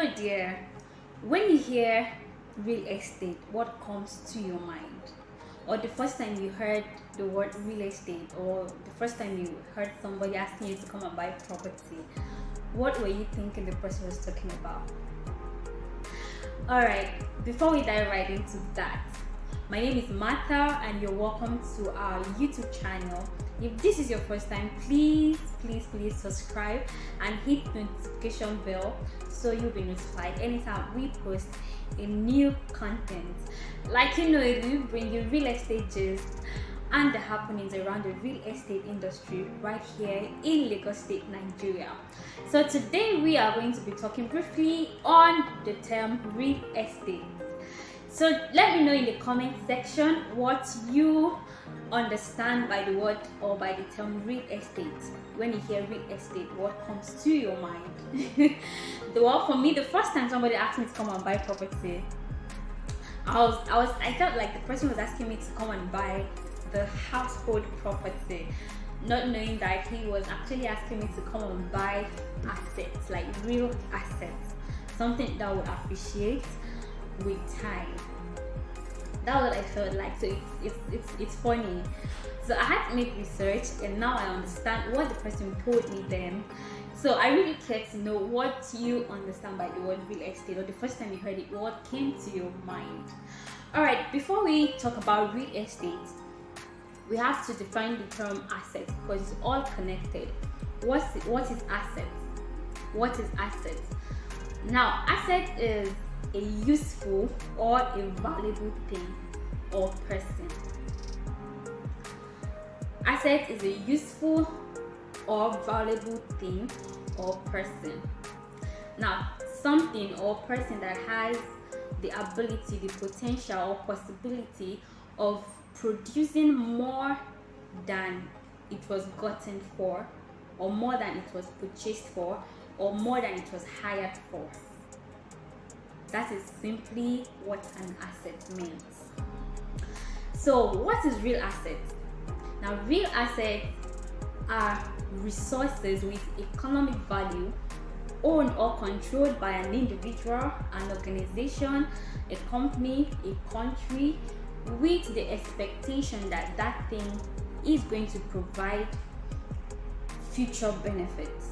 So dear, when you hear real estate, what comes to your mind? Or the first time you heard the word real estate, or the first time you heard somebody asking you to come and buy property, what were you thinking the person was talking about? Alright, before we dive right into that, my name is Martha and you're welcome to our YouTube channel. If this is your first time, please subscribe and hit the notification bell so you'll be notified anytime we post a new content. Like it will bring you real estate gist and the happenings around the real estate industry right here in Lagos State, Nigeria. So today we are going to be talking briefly on the term real estate. So let me know in the comment section what you understand by the word or by the term real estate. When you hear real estate, what comes to your mind? For me, the first time somebody asked me to come and buy property, I felt like the person was asking me to come and buy the household property, not knowing that he was actually asking me to come and buy assets, like real assets, something that would appreciate with time. That's what I felt like. So it's funny. So I had to make research, and now I understand what the person told me then. So I really care to know what you understand by the word real estate, or the first time you heard it, what came to your mind. Alright, before we talk about real estate, we have to define the term asset because it's all connected. What is assets? What is assets? Now, asset is a useful or a valuable thing or person. Asset is a useful or valuable thing or person. Now, something or person that has the ability, the potential or possibility of producing more than it was gotten for, or more than it was purchased for, or more than it was hired for. That is simply what an asset means. So what is real assets? Now, real assets are resources with economic value owned or controlled by an individual, an organization, a company, a country, with the expectation that that thing is going to provide future benefits.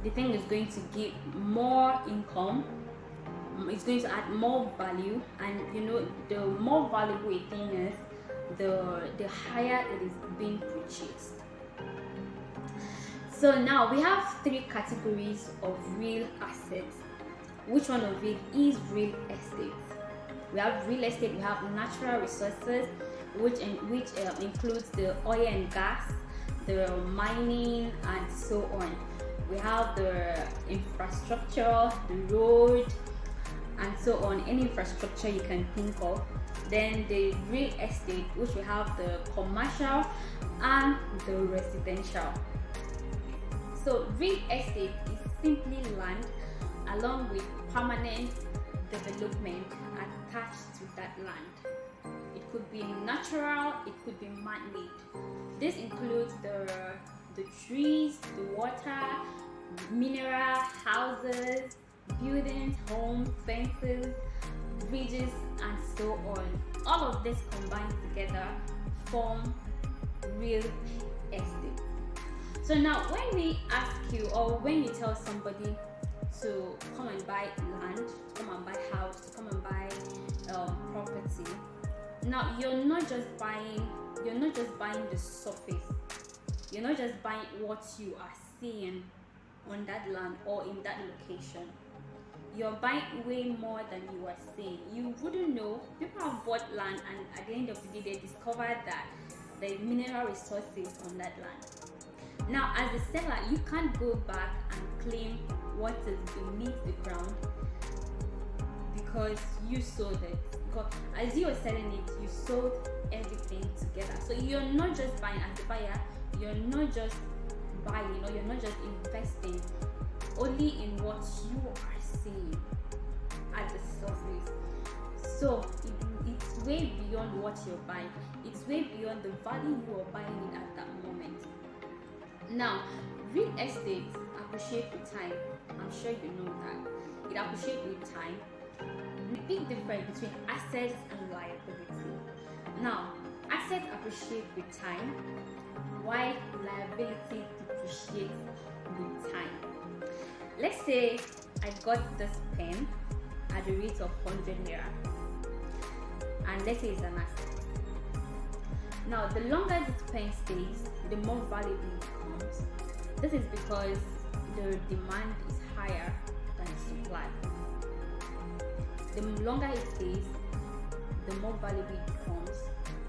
The thing is going to give more income, it's going to add more value, and the more valuable a thing is, the higher it is being purchased. So now we have three categories of real assets. Which one of it is real estate? We have real estate, we have natural resources, which includes the oil and gas, the mining, and so on. We have the infrastructure, the road, and so on, any infrastructure you can think of. Then the real estate, which we have the commercial and the residential. So real estate is simply land along with permanent development attached to that land. It could be natural, it could be man-made. This includes the trees, the water, mineral, houses, buildings, homes, fences, bridges, and so on. All of this combined together form real estate. So now when we ask you, or when you tell somebody to come and buy land, to come and buy house, to come and buy property, now you're not just buying the surface. You're not just buying what you are seeing on that land or in that location. You're buying way more than you are seeing. You wouldn't know. People have bought land, and at the end of the day, they discovered that there's mineral resources on that land. Now, as a seller, you can't go back and claim what is beneath the ground because you sold it. Because as you were selling it, you sold everything together. So you're not just buying as a buyer. You're not just buying, or you're not just investing only in what you are seeing at the surface. So it's way beyond what you're buying. It's way beyond the value you are buying it at that moment. Now, real estate appreciates with time. I'm sure you know that. It appreciates with time. The big difference between assets and liability. Now, assets appreciate with time, while liability depreciates with time. Let's say I got this pen at the rate of 100 naira, and let's say it's an asset. Now, the longer this pen stays, the more valuable it becomes. This is because the demand is higher than the supply. The longer it stays, the more valuable it becomes,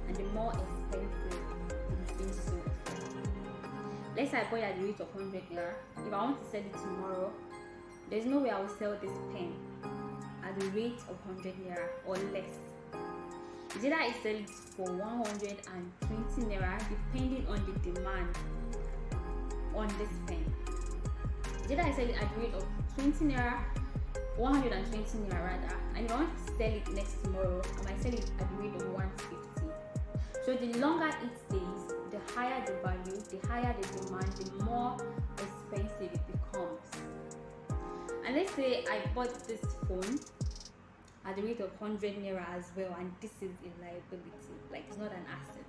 and the more expensive it is being sold. Let's say I bought it at the rate of 100 naira. If I want to sell it tomorrow, there's no way I will sell this pen at the rate of 100 naira or less. It's either I sell it for 120 naira depending on the demand on this pen. It's either I sell it at the rate of 20 naira, 120 naira rather, and if I want to sell it next tomorrow, I might sell it at the rate of 150. So the longer it stays, the higher the value, the higher the demand, the more expensive it becomes. And let's say I bought this phone at the rate of 100 naira as well, and this is a liability, like it's not an asset.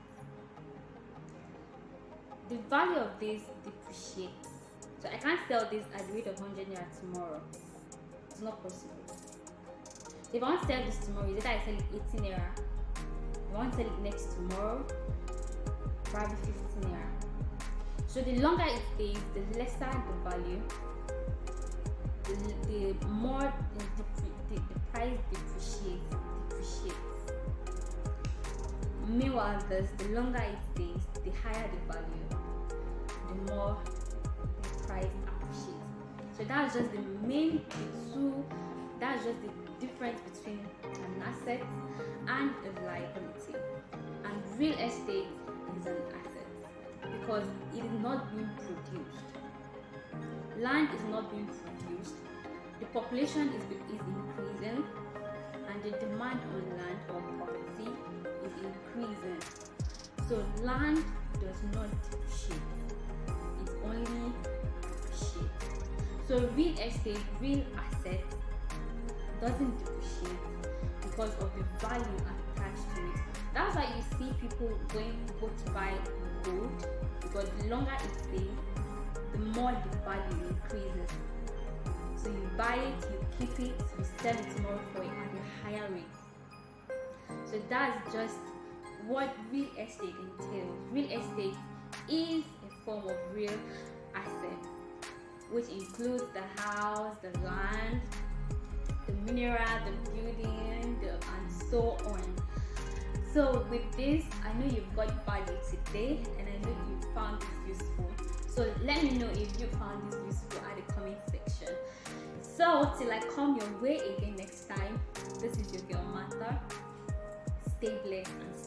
The value of this depreciates. So I can't sell this at the rate of 100 naira tomorrow. It's not possible. So if I want to sell this tomorrow, either I sell it 80 naira. If I want to sell it next tomorrow, probably 50 naira. So the longer it stays, the lesser the value, the more the price depreciates. Meanwhile, the longer it stays, the higher the value, the more the price appreciates. So that's just that's just the difference between an asset and a liability. And real estate is an asset because it is not being produced. Land is not being produced. The population is increasing, and the demand on land or property is increasing. So land does not depreciate. It only appreciates. So real estate, real assets doesn't depreciate because of the value attached to it. That's why you see people go to buy gold, because the longer it stays, the more the value increases. So you buy it, you keep it, you sell it tomorrow for it at a higher rate. So that's just what real estate entails. Real estate is a form of real asset, which includes the house, the land, the mineral, the building, and so on. So with this, I know you've got value today, and I know you found this useful. So let me know if you found this useful at the comment section. So till I come your way again next time, this is your girl Martha. Stay blessed and